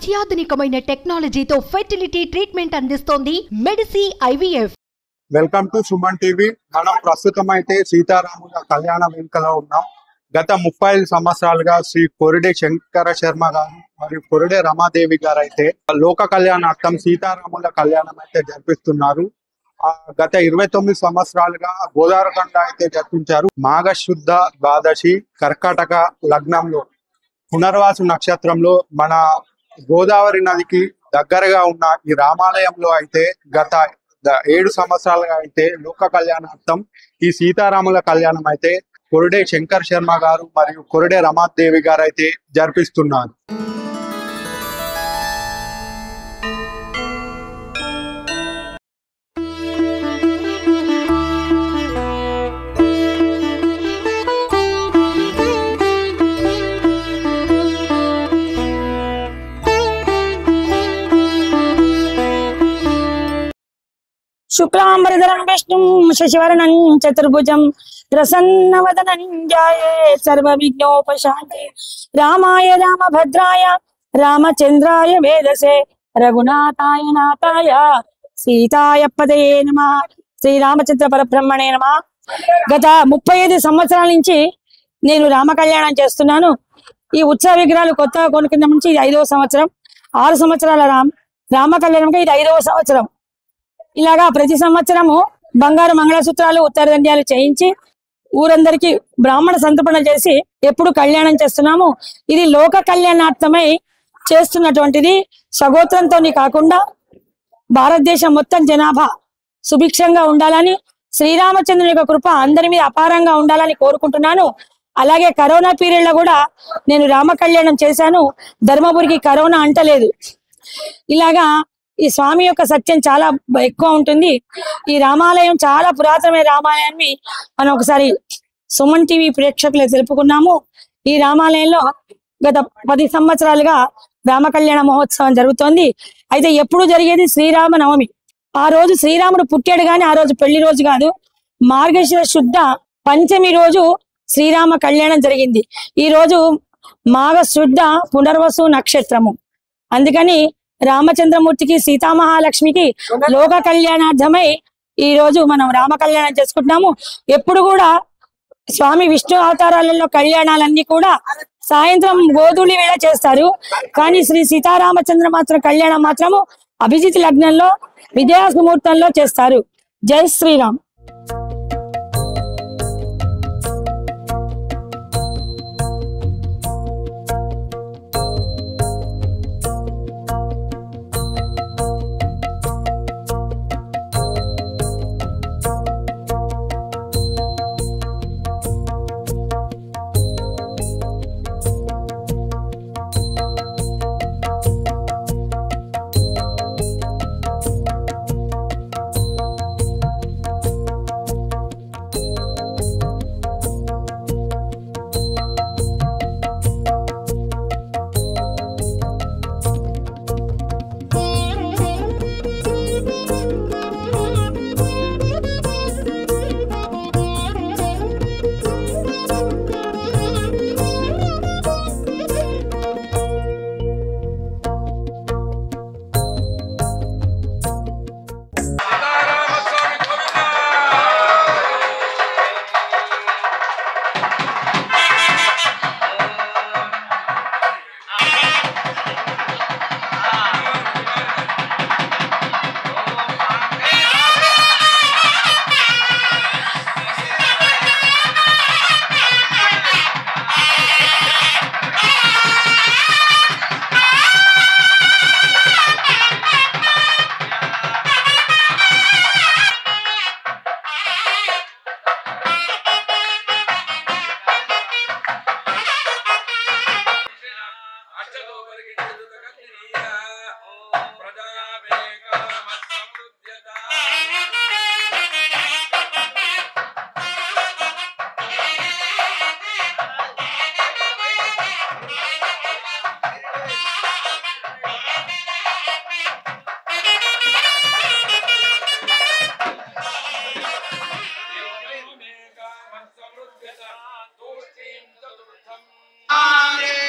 అత్యాధునికమైన టెక్నాలజీతో fertility treatment అందిస్తోంది Medici IVF. Welcome to Suman TV. మనం ప్రస్తుతం అయితే సీతారాముల కళ్యాణ వేడుకలో ఉన్నాం. గత 35 సంవత్సరాలుగా శ్రీ కొరిడే శంకర శర్మ గారు మరియు కొరిడే రమాదేవి గారు అయితే లోక కళ్యాణార్థం సీతారాముల కళ్యాణం అయితే జరిపిస్తున్నారు. గత 29 సంవత్సరాలుగా గోదావరిఖండ అయితే జరిపించారు. మాఘశుద్ధ ద్వాదశి కర్కాటక లగ్నంలో పునర్వాసు నక్షత్రంలో మన గోదావరి నదికి దగ్గరగా ఉన్న ఈ రామాలయంలో అయితే గత 7 సంవత్సరాలుగా అయితే లోక కళ్యాణార్థం ఈ సీతారాముల కళ్యాణం అయితే కొరిడే శంకర్ శర్మ గారు మరియు కొరిడే రమాదేవి గారు అయితే జరిపిస్తున్నారు. శుక్లాంబరధరం విష్ణుం శశివర్ణం చతుర్భుజం ప్రసన్నవదనం ధ్యాయే సర్వవిఘ్నోపశాంతే. రామాయ రామభద్రాయ రామచంద్రాయ వేదసే రఘునాథాయ నాథాయ సీతాయ పదయే నమః. శ్రీరామచంద్ర పరబ్రహ్మణే నమః. గత 35 సంవత్సరాల నుంచి నేను రామ కళ్యాణం చేస్తున్నాను. ఈ ఉత్సవ విగ్రహాలు కొత్తగా కొనుక్కున్న నుంచి ఇది 5వ సంవత్సరం. 6 సంవత్సరాల రామ కళ్యాణంగా ఇది 5వ సంవత్సరం. ఇలాగా ప్రతి సంవత్సరము బంగారు మంగళసూత్రాలు ఉత్తరదండ్యాలు చేయించి ఊరందరికి బ్రాహ్మణ సంతర్పణ చేసి ఎప్పుడు కళ్యాణం చేస్తున్నాము. ఇది లోక కళ్యాణార్థమై చేస్తున్నటువంటిది. సగోత్రంతో కాకుండా భారతదేశం మొత్తం జనాభా సుభిక్షంగా ఉండాలని, శ్రీరామచంద్రుని యొక్క కృప అందరి మీద అపారంగా ఉండాలని కోరుకుంటున్నాను. అలాగే కరోనా పీరియడ్ లో కూడా నేను రామ కళ్యాణం చేశాను. ధర్మపురికి కరోనా అంటలేదు. ఇలాగా ఈ స్వామి యొక్క సత్యం చాలా ఎక్కువ ఉంటుంది. ఈ రామాలయం చాలా పురాతనమైన రామాలయాన్ని మనం ఒకసారి సుమన్ టీవీ ప్రేక్షకులు తెలుపుకున్నాము. ఈ రామాలయంలో గత 10 సంవత్సరాలుగా రామ కళ్యాణ మహోత్సవం జరుగుతోంది. అయితే ఎప్పుడు జరిగేది శ్రీరామ నవమి. ఆ రోజు శ్రీరాముడు పుట్టాడు కానీ ఆ రోజు పెళ్లి రోజు కాదు. మార్గశిర శుద్ధ పంచమి రోజు శ్రీరామ కళ్యాణం జరిగింది. ఈ రోజు మాఘ శుద్ధ పునర్వసు నక్షత్రము. అందుకని రామచంద్రమూర్తికి సీతామహాలక్ష్మికి లోక కళ్యాణార్థమై ఈ రోజు మనం రామ కళ్యాణం చేసుకుంటున్నాము. ఎప్పుడు కూడా స్వామి విష్ణు అవతారాలలో కళ్యాణాలన్నీ కూడా సాయంత్రం గోధూళి వేళ చేస్తారు. కానీ శ్రీ సీతారామచంద్ర మాత్రం కళ్యాణం మాత్రము అభిజిత్ లగ్నంలో విజయాముహూర్తంలో చేస్తారు. జై శ్రీరామ్. Hare